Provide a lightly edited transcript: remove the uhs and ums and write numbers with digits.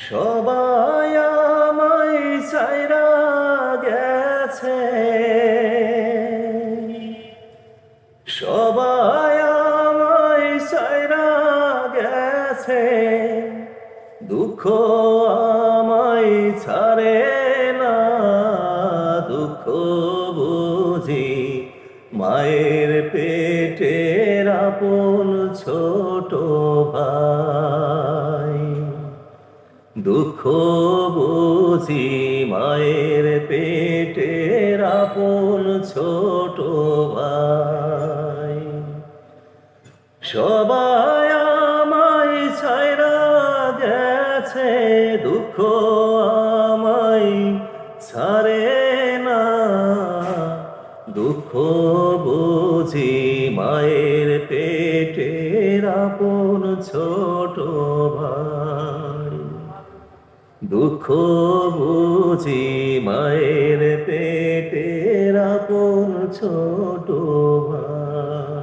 সবাই আমায় ছাইরা গেছে, সবাই আমায় ছাইরা গেছে, দুঃখ আমায় ছাড়ে না, দুঃখ বুঝি মায়ের পেটের আপন ছোট ভাই, দুঃখ বুঝি মায়ের পেটের আপন ছোট ভাই। সবাই আমায় ছাইরা গেছে, দুঃখ আমায় ছাড়ে না, দুঃখ বুঝি মায়ের পেটের আপন ছোট ভাই, দুঃখ বুঝি মায়ের পেটের আপন ছোট ভাই।